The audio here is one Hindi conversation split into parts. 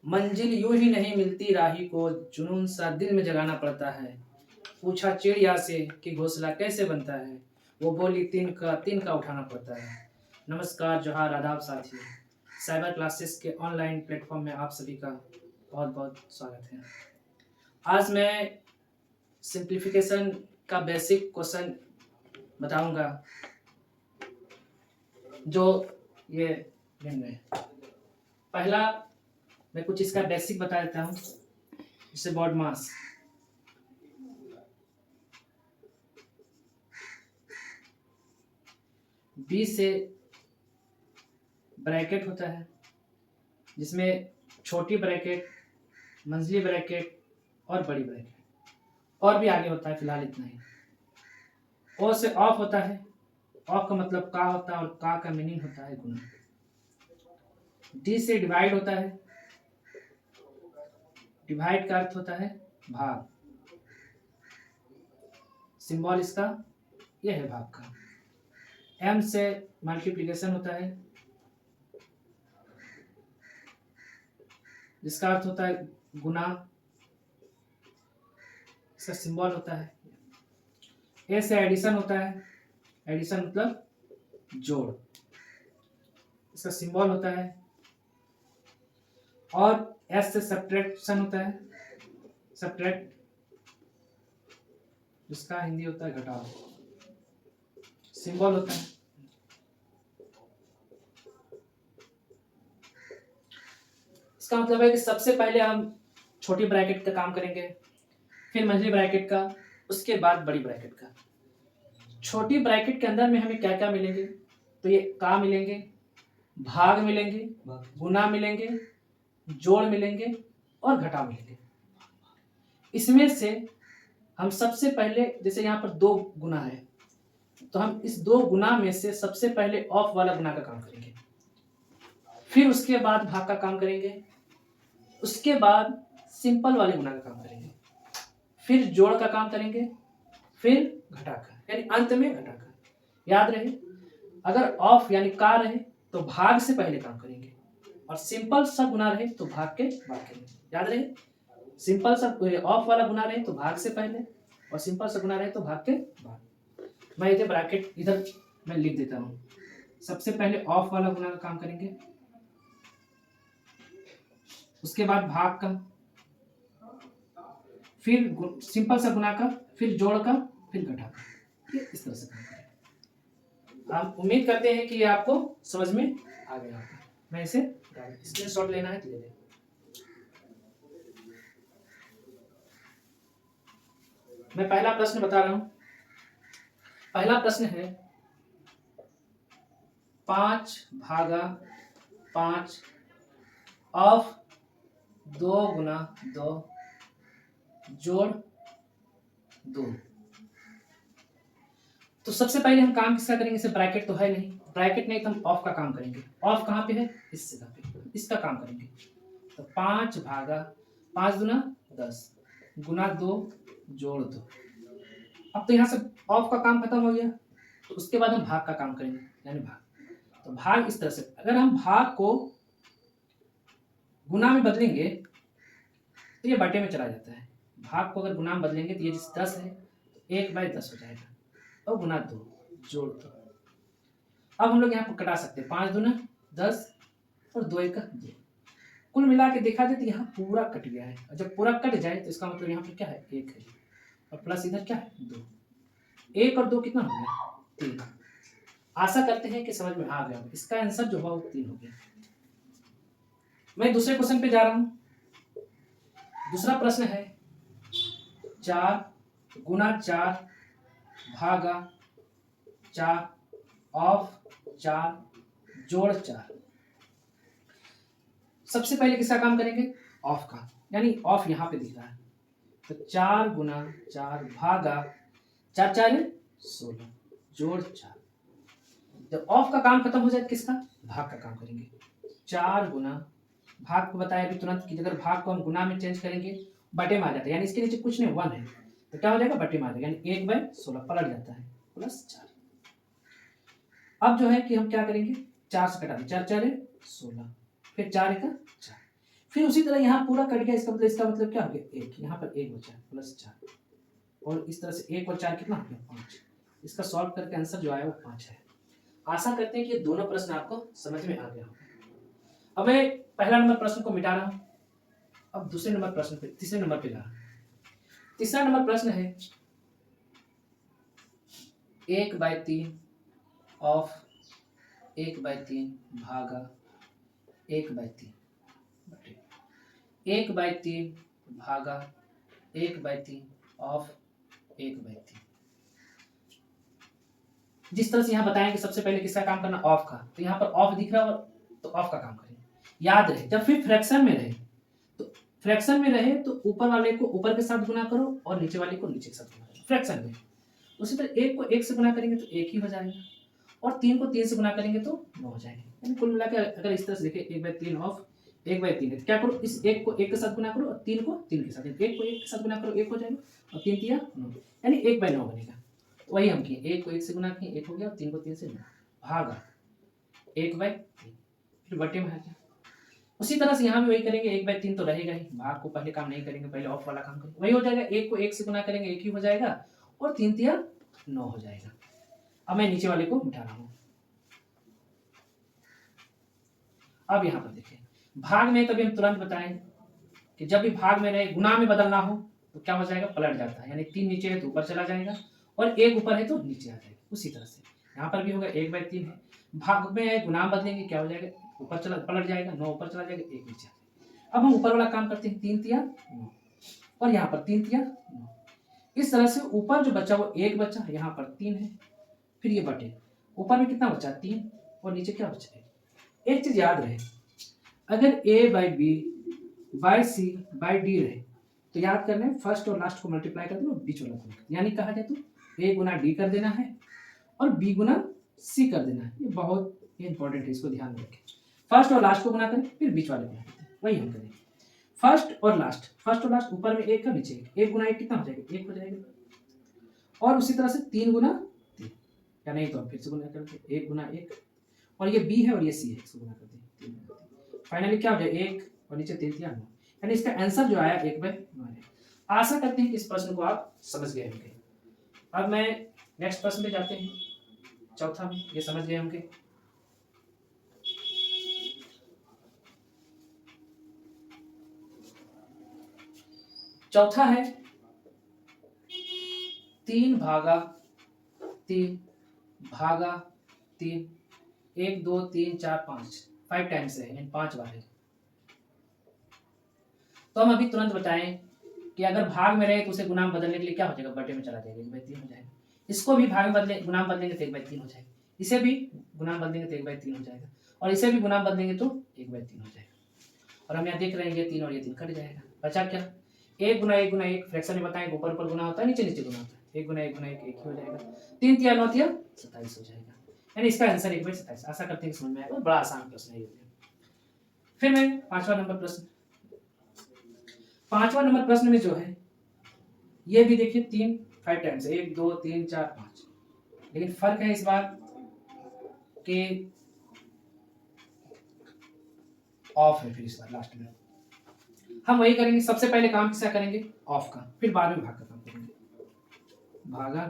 मंजिल यूं ही नहीं मिलती राही को, जुनून सा दिल में जगाना पड़ता है। पूछा चिड़िया से कि घोंसला कैसे बनता है, वो बोली तिनका उठाना पड़ता है। नमस्कार, जोहार, आदाब साथियों। साइबर क्लासेस के ऑनलाइन प्लेटफॉर्म में आप सभी का बहुत बहुत स्वागत है। आज मैं सिंप्लीफिकेशन का बेसिक क्वेश्चन बताऊंगा, जो ये है। पहला मैं कुछ इसका बेसिक बता देता हूँ, जैसे बॉड मास। बीच से ब्रैकेट होता है, जिसमें छोटी ब्रैकेट, मंझली ब्रैकेट और बड़ी ब्रैकेट, और भी आगे होता है, फिलहाल इतना ही। ओ से ऑफ होता है। ऑफ का मतलब का होता है, और का मीनिंग होता है गुना। डी से डिवाइड होता है। डिवाइड का अर्थ होता है भाग। सिंबल इसका यह है, भाग का। एम से मल्टीप्लिकेशन होता है, जिसका अर्थ होता है गुना। इसका सिंबल होता है। ए से एडिशन होता है। एडिशन मतलब जोड़। इसका सिंबल होता है। और एस से सब्ट्रैक्शन होता है। सब्ट्रैक्ट, जिसका हिंदी होता है घटाव। सिंबल होता है। इसका मतलब है कि सबसे पहले हम छोटी ब्रैकेट का काम करेंगे, फिर मंझली ब्रैकेट का, उसके बाद बड़ी ब्रैकेट का। छोटी ब्रैकेट के अंदर में हमें क्या क्या मिलेंगे, तो ये का मिलेंगे, भाग मिलेंगे, गुना मिलेंगे, जोड़ मिलेंगे और घटाव मिलेंगे। इसमें से हम सबसे पहले, जैसे यहाँ पर 2 गुना है, तो हम इस 2 गुना में से सबसे पहले ऑफ वाला गुना का काम करेंगे, फिर उसके बाद भाग का काम करेंगे, उसके बाद सिंपल वाले गुना का काम करेंगे, फिर जोड़ का काम करेंगे, फिर घटाकर, यानी अंत में घटाकर। याद रहे, अगर ऑफ यानी का रहे तो भाग से पहले काम करेंगे, और सिंपल सा गुना रहे तो भाग के बाद करेंगे। याद रहे, सिंपल सा ऑफ वाला गुना रहे तो भाग से पहले, और सिंपल सा गुना रहे तो भाग के बाद। मैं इधर ब्रैकेट इधर मैं लिख देता हूँ। सबसे पहले ऑफ वाला गुना का काम करेंगे, उसके बाद भाग का, फिर सिंपल सा गुना का, फिर जोड़ का, फिर घटा का। इस तरह से काम करें। आप उम्मीद करते हैं कि ये आपको समझ में आ गया होगा। मैं इसे स्क्रीनशॉट लेना है तो ले लें। मैं पहला प्रश्न बता रहा हूं। पहला प्रश्न है 5/5 ऑफ 2 गुना 2 जोड़ 2। तो सबसे पहले हम काम किसका करेंगे, इसे ब्रैकेट तो है नहीं, ब्रैकेट नहीं तो हम ऑफ का काम करेंगे। ऑफ कहाँ पे है, इस जगह पे, इसका काम करेंगे। तो 5/5 दूना 10 गुना 2 जोड़ 2। अब तो यहाँ से ऑफ का काम खत्म हो गया, तो उसके बाद हम भाग का काम करेंगे, यानी भाग। तो भाग इस तरह से, अगर हम भाग को गुना में बदलेंगे तो ये बटे में चला जाता है। भाग को अगर गुना में बदलेंगे तो ये 10 है, तो 1/10 हो जाएगा, और गुना 2 जोड़ 2। अब हम लोग यहाँ पर कटा सकते हैं, 5 दूना 10 और 2 1 2। कुल मिला के देखा जाए तो यहाँ पूरा कट गया है, और जब पूरा कट जाए तो इसका मतलब यहाँ पर क्या है, 1 है, और प्लस इधर क्या है 2। 1 और 2 कितना हो गया, 3। आशा करते हैं कि समझ में आ गया। इसका आंसर जो हुआ वो 3 हो गया। मैं दूसरे क्वेश्चन पे जा रहा हूँ। दूसरा प्रश्न है 4 गुना 4 भागा 4 ऑफ 4 जोड़ 4। सबसे पहले किसका काम करेंगे, ऑफ का, यानी ऑफ यहाँ पे दिख रहा है। तो 4 गुना 4 भागा 4 4 16 जोड़ 4। जब ऑफ का काम खत्म हो जाए किसका, भाग का काम करेंगे। 4 गुना, भाग को बताया अभी तुरंत कि अगर भाग को हम गुना में चेंज करेंगे बटे में आ जाता है, यानी इसके नीचे कुछ नहीं 1 है, तो क्या हो जाएगा, बटे में आ जाएगा, यानी 1/16 पलट जाता है, प्लस 4। अब जो है कि हम क्या करेंगे, 4 से कटा दें, 4 4 16, फिर 4 1 4, फिर उसी तरह यहाँ पूरा कट गया, इसका मतलब क्या हो गया 1, यहाँ पर 1 बचा +4, और इस तरह से 1 और 4 कितना हो गया 5। इसका सॉल्व करके आंसर जो आया वो 5 है। आशा करते हैं कि ये दोनों प्रश्न आपको समझ में आ गया होगा। अब मैं पहला नंबर प्रश्न को मिटा रहा हूँ, अब दूसरे नंबर प्रश्न पे, तीसरे नंबर पे जा रहा हूँ। तीसरा नंबर प्रश्न है 1/3 ऑफ 1/3 भागा 1/3 1/3 भागा 1/3 ऑफ 1/3। जिस तरह से यहाँ बताएं कि सबसे पहले किसका काम करना, ऑफ का, तो यहाँ पर ऑफ दिख रहा है तो ऑफ का काम करें। याद रहे जब फिर फ्रैक्शन में रहे, तो फ्रैक्शन में रहे तो ऊपर वाले को ऊपर के साथ गुना करो और नीचे वाले को नीचे के साथ गुना करो फ्रैक्शन में। उसी तरह 1 को 1 से गुना करेंगे तो 1 ही हो जाएगा, और 3 को 3 से गुना करेंगे तो 9 हो जाएंगे। यानी कुल मिलाकर अगर इस तरह से देखें 1/3 ऑफ 1/3 है, तो क्या करो, इस 1 को 1 के साथ गुना करो और 3 को 3 के साथ, 1 को 1 के साथ गुना करो 1 हो जाएगा, और 3 3 9, यानी 1/9 बनेगा। तो वही हम किए, 1 को 1 से गुना किए 1 हो गया, और 3 को 3 से 9 भागा 1/3, फिर बटे में आ गया। उसी तरह से यहाँ भी वही करेंगे, 1/3 तो रहेगा ही, भाग को पहले काम नहीं करेंगे, पहले ऑफ वाला काम करेंगे, वही हो जाएगा। 1 को 1 से गुना करेंगे 1 ही हो जाएगा, और 3 3 9 हो जाएगा। अब मैं नीचे वाले को मिटा रहा हूँ। अब यहाँ पर देखें, भाग में तभी हम तुरंत बताएं कि जब भी भाग में रहे गुना में बदलना हो तो क्या हो जाएगा, पलट जाता है, यानी 3 नीचे है तो ऊपर चला जाएगा, और 1 ऊपर है तो नीचे आ जाएगा। उसी तरह से यहाँ पर भी होगा 1/3 है, भाग में है गुना बदलेंगे क्या हो जाएगा, ऊपर चला पलट जाएगा, 9 ऊपर चला जाएगा 1 नीचे आ जाएगा। अब हम ऊपर वाला काम करते हैं, 3 3 9, और यहाँ पर 3 3 9। इस तरह से ऊपर जो बचा वो 1 बचा, यहाँ पर 3 है, फिर ये बटे, ऊपर में कितना बचा 3, और नीचे क्या बचा 1। एक चीज याद रहे, अगर A/B/C/D रहे तो याद करना है फर्स्ट और लास्ट को मल्टीप्लाई कर दो, बीच वाला को, यानी कहा जाए तो A गुना D कर देना है और B गुना C कर देना है। ये बहुत इंपॉर्टेंट है, इसको ध्यान में रखें। फर्स्ट और लास्ट को गुना करें, फिर बीच वाले को गुना करें, वही हम करेंगे। फर्स्ट और लास्ट ऊपर में 1 का नीचे 1 गुना 1 कितना हो जाएगा 1 हो जाएगा, और उसी तरह से 3 गुना 3, या नहीं तो हम फिर से गुना करते 1 गुना 1, और ये B है और ये C है, इसको गुना करते हैं 3 गुना 3, फाइनली क्या हो जाए 1 और नीचे 3 3 9, यानी इसका आंसर जो आया 1/9 है। आशा करते हैं कि इस प्रश्न को आप समझ गए होंगे। अब मैं नेक्स्ट प्रश्न पे जाते हैं, चौथा में ये समझ गए होंगे। चौथा है 3 भागा 3 भागा 3 1 2 3 4 5 टाइम्स है, यानी 5 बार है। तो हम अभी तुरंत बताएं कि अगर भाग में रहे तो उसे गुना में बदलने के लिए क्या हो जाएगा, बटे में चला जाएगा, 1/3 हो जाएगा। इसको भी भाग में बदले गुना में बदलेंगे तो 1/3 हो जाएगा, इसे भी गुना में बदलेंगे तो 1/3 हो जाएगा, और इसे भी गुना में बदलेंगे तो 1/3 हो जाएगा। और हम यहाँ देख रहे हैं ये 3 और ये 3 कट जाएगा, बचा क्या 1 गुना 1 गुना 1, फ्रैक्शन में बताएंगे ऊपर ऊपर गुना होता है नीचे नीचे गुना होता है, 1 गुना 1 गुना 1 1 ही हो जाएगा, 3 3 9 3 27 हो जाएगा, यानी इसका आंसर 1/27। आशा करते हैं कि समझ में आएगा, बड़ा आसान प्रश्न है ये। फिर मैं पांचवा नंबर प्रश्न में जो है ये भी देखिए 5 टाइम्स 1 2 3 4 5, लेकिन फर्क है इस बार कि ऑफ है, फिर इस बार लास्ट में हम वही करेंगे, सबसे पहले काम किसका करेंगे ऑफ का, फिर बाद में भाग का काम करेंगे, भागा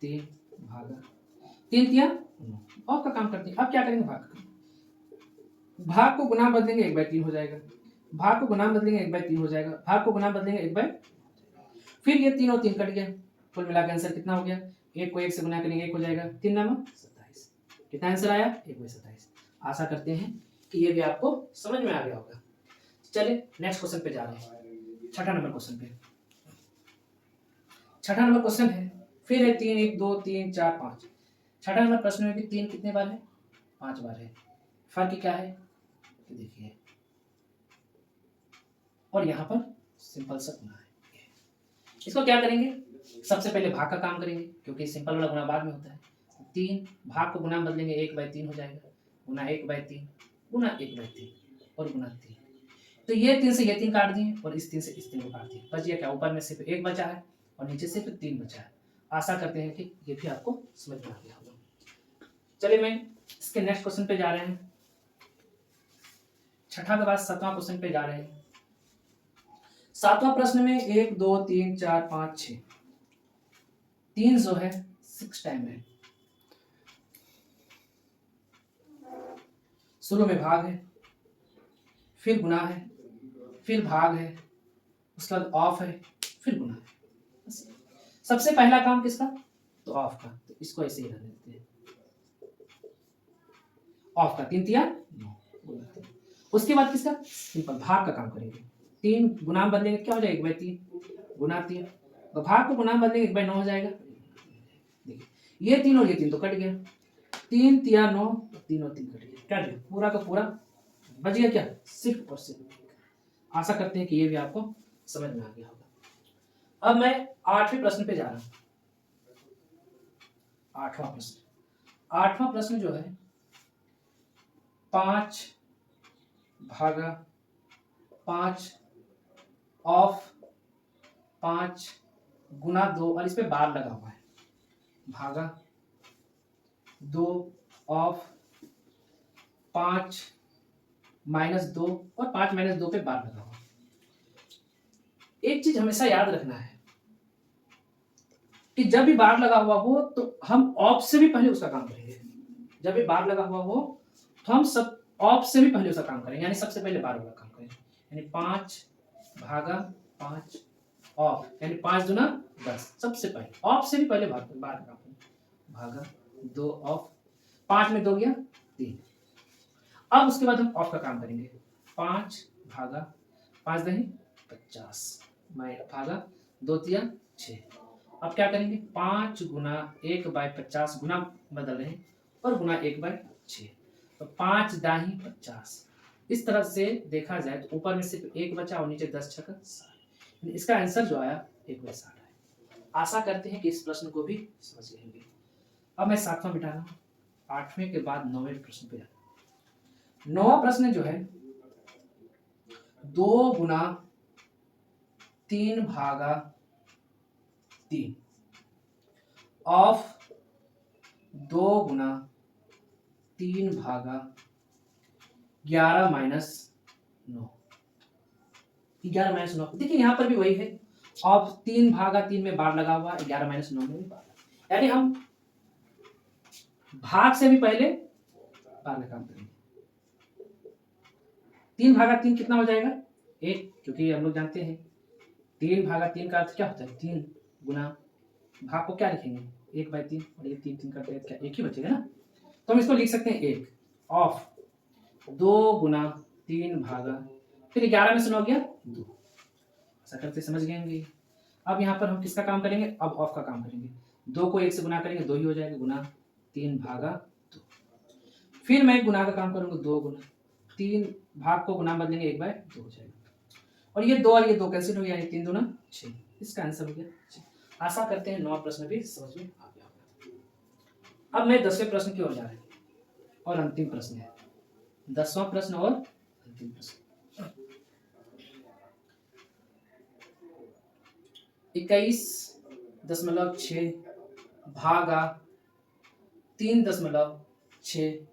3 भागा 3 3 ऑफ का काम करते हैं। अब क्या करेंगे भाग का, भाग को गुना बदलेंगे 1/3 हो जाएगा, भाग को गुना बदलेंगे 1/3 हो जाएगा, भाग को गुना बदलेंगे 1/, फिर ये 3 और 3 कट गया, कुल मिलाकर आंसर कितना हो गया, 1 को 1 से गुना करेंगे 1 हो जाएगा, 3 9 27, कितना आंसर आया 1/27। आशा करते हैं कि ये भी आपको समझ में आ गया होगा। चलिए नेक्स्ट क्वेश्चन पे जा रहे हैं, छठा नंबर क्वेश्चन पे। छठा नंबर क्वेश्चन है फिर है 3 1 2 3 4 5। छठा नंबर प्रश्न में भी 3 कितने बार है 5 बार है। फर्क क्या है तो देखिए, और यहाँ पर सिंपल सा गुना है। इसको क्या करेंगे, सबसे पहले भाग का काम करेंगे क्योंकि सिंपल वाला गुना बाद में होता है। 3 भाग को गुना बदलेंगे 1/3 हो जाएगा, गुना 1/3 गुना 1/3 और गुना 3। तो ये 3 से ये 3 काट दिए और इस 3 से इस 3 को काट दिए, बच गया क्या, ऊपर में सिर्फ 1 बचा है और नीचे सिर्फ 3 बचा है। आशा करते हैं कि ये भी आपको समझ में आ गया होगा। चलिए मैं इसके नेक्स्ट क्वेश्चन पे जा रहे हैं, छठा के बाद 7वां क्वेश्चन पे जा रहे हैं। सातवां प्रश्न में 1 2 3 4 5 6 3 जो है 6 टाइम है। शुरू में भाग है, फिर गुना है, फिर भाग है, उसके बाद ऑफ है, फिर गुना है। सबसे पहला काम किसका? तो ऑफ का, तो इसको ऐसे ही रहने देते हैं। ऑफ का 3 तिया 9। उसके बाद किसका? सिंपल भाग का काम करेंगे। 3 गुना बदलेंगे, क्या हो जाएगा? 1/3 गुना 3, तो भाग को गुना बदलेंगे 1/9 हो जाएगा। देखिए ये 3 और ये 3 तो कट गया, 3 तिया 9, 3 और 3 कट गया, क्या गया? पूरा का पूरा बच गया। क्या? सिर्फ और सिर्फ। आशा करते हैं कि ये भी आपको समझ में आ गया होगा। अब मैं 8वें प्रश्न पे जा रहा हूं। 8वां प्रश्न, 8वां प्रश्न जो है 5 भागा 5 ऑफ 5 गुना 2 और इस पे बार लगा हुआ है, भागा 2 ऑफ 5 -2 और 5 -2 पे बार लगा हुआ। एक चीज हमेशा याद रखना है कि जब भी बार लगा हुआ हो तो हम ऑफ से भी पहले उसका काम करेंगे। जब भी बार लगा हुआ हो तो हम सब ऑफ से भी पहले उसका काम करेंगे, यानी सबसे पहले बार वाला काम करेंगे। यानी 5 भागा 5 ऑफ, यानी 5 दूना 10, सबसे पहले ऑफ से भी पहले बार का काम करेंगे। भागा 2 ऑफ, 5 में 2 गया 3। अब उसके बाद हम ऑफ का काम करेंगे। 5 भागा 5 दही 50 भागा 2 तिया 6। अब क्या करेंगे? 5 गुना 1/50 गुना बदल रहे हैं और गुना 1/6, तो 5 दाही 50। इस तरह से देखा जाए तो ऊपर में सिर्फ 1 बचा और नीचे 10 छक्का 60। इसका आंसर जो आया 1/60 है। आशा करते हैं कि इस प्रश्न को भी समझ लेंगे। अब मैं 7वां मिटा रहा हूँ, 8वें के बाद 9वें प्रश्न पे जाता हूँ। 9वां प्रश्न जो है 2 गुना 3 भागा 3 ऑफ 2 गुना 3 भागा 11 माइनस 9। 11 माइनस 9, देखिए यहां पर भी वही है, ऑफ 3 भागा 3 में बार लगा हुआ, 11 माइनस 9 में भी बार, यानी हम भाग से भी पहले बार का काम करेंगे। 3 भागा 3 कितना हो जाएगा? 1, क्योंकि हम लोग जानते हैं 3 भागा 3 का अर्थ क्या होता है? 3 गुना, भाग को क्या लिखेंगे? 1/3, और ये 3 3 करते हैं, क्या एक ही बचेगा ना? तो हम इसको लिख सकते हैं 1 ऑफ 2 गुना 3 भागा, फिर 11 में से 9 गया 2। ऐसा करते समझ गए होंगे। अब यहाँ पर हम किसका काम करेंगे? अब ऑफ का काम करेंगे। 2 को 1 से गुना करेंगे 2 ही हो जाएगा, गुना 3 भागा 2। फिर मैं गुना का काम करूंगा, 2 गुना 3, भाग को गुना बदलेंगे 1/2 हो जाएगा, और ये 2 और ये 2 कैंसिल हो गया, 3 दूना 6। इसका आंसर हो गया 6। आशा करते हैं 9 प्रश्न भी समझ में आ गया होगा। अब मैं 10वें प्रश्न की ओर जा रहा हूं और अंतिम प्रश्न है 10वां प्रश्न और अंतिम प्रश्न। 21.6 भागा 3.6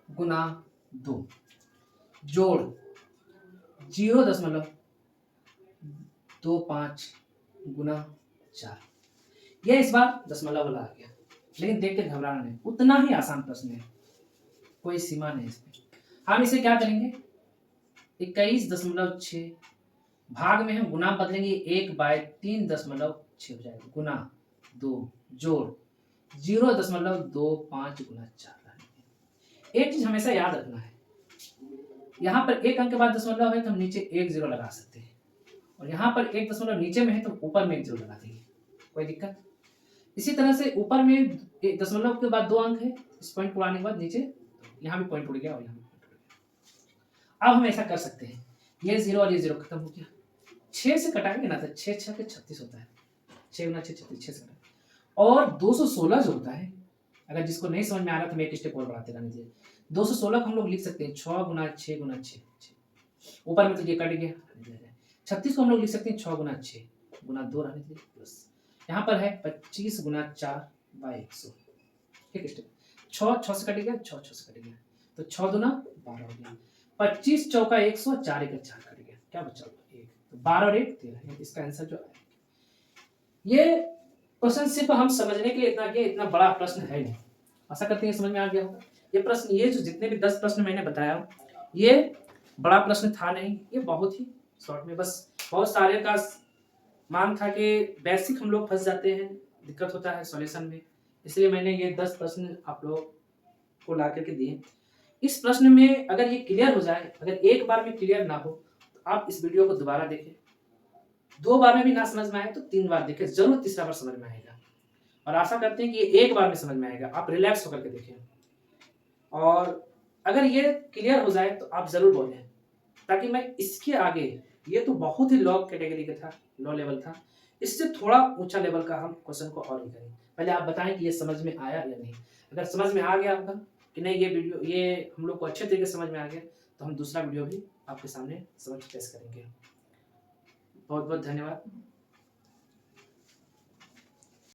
गुना 2 जोड़ 0.25 गुना 4। यह इस बार दशमलव वाला आ गया, लेकिन देख के घबराना नहीं, उतना ही आसान प्रश्न है, कोई सीमा नहीं इसमें। हम इसे क्या करेंगे? 21.6 भाग में हम गुना बदलेंगे 1/3.6 हो जाएगा, गुना 2 जोड़ 0.25 गुना 4। एक चीज हमेशा याद रखना है, यहाँ पर एक अंक के बाद दशमलव है तो हम नीचे 1 0 लगा सकते हैं, और यहाँ पर 1 दशमलव नीचे में है तो ऊपर में 1 0 लगा देंगे, कोई दिक्कत। इसी तरह से ऊपर में दशमलव के बाद 2 अंक है, इस पॉइंट को आने के बाद नीचे यहाँ भी पॉइंट उड़ गया और यहाँ भी पॉइंट उड़ गया। अब हम ऐसा कर सकते हैं, ये 0 और ये 0 खत्म हो गया, 6 से कटाएंगे ना तो 6 6 के 36 होता है, 6 गुना 6 36, 6 से कटाएंगे। और 216 जो होता है, अगर जिसको नहीं समझ में आ रहा तो मैं एक स्टेप और बढ़ाते रहने दीजिए। 216 को हम लोग लिख सकते हैं 6 गुना 6 गुना 6, ऊपर में तो ये कट गया। 36 को हम लोग लिख सकते हैं 6 गुना 6 गुना 2 रहने दीजिए प्लस, यहाँ पर है 25 गुना 4/100। एक स्टेप, 6 6 से कट गया, 6 6 से कट गया, तो 6 दूना 12 हो गया, 25 चौका 100, 4 1 4 कट गया, क्या बचा 1, तो 12 और 1 13, इसका आंसर जो है ये क्वेश्चन सिर्फ हम समझने के लिए इतना किया, इतना बड़ा प्रश्न है नहीं। आशा करते हैं समझ में आ गया होगा। ये प्रश्न, ये जो जितने भी 10 प्रश्न मैंने बताया, ये बड़ा प्रश्न था नहीं, ये बहुत ही शॉर्ट में, बस बहुत सारे का मांग था कि बेसिक हम लोग फंस जाते हैं, दिक्कत होता है सॉल्यूशन में, इसलिए मैंने ये 10 प्रश्न आप लोग को ला करके दिए। इस प्रश्न में अगर ये क्लियर हो जाए, अगर एक बार में क्लियर ना हो तो आप इस वीडियो को दोबारा देखें, 2 बार में भी ना समझ में आए तो 3 बार देखें, जरूर तीसरा बार समझ में आएगा। और आशा करते हैं कि ये एक बार में समझ में आएगा, आप रिलैक्स होकर के देखें। और अगर ये क्लियर हो जाए तो आप जरूर बोलें, ताकि मैं इसके आगे, ये तो बहुत ही लो कैटेगरी का था, लो लेवल था, इससे थोड़ा ऊंचा लेवल का हम क्वेश्चन को और ही करें। पहले आप बताएं कि ये समझ में आया या नहीं। अगर समझ में आ गया होगा कि नहीं, ये वीडियो ये हम लोग को अच्छे तरीके से समझ में आ गया, तो हम दूसरा वीडियो भी आपके सामने समझ पेश करेंगे। बहुत बहुत धन्यवाद।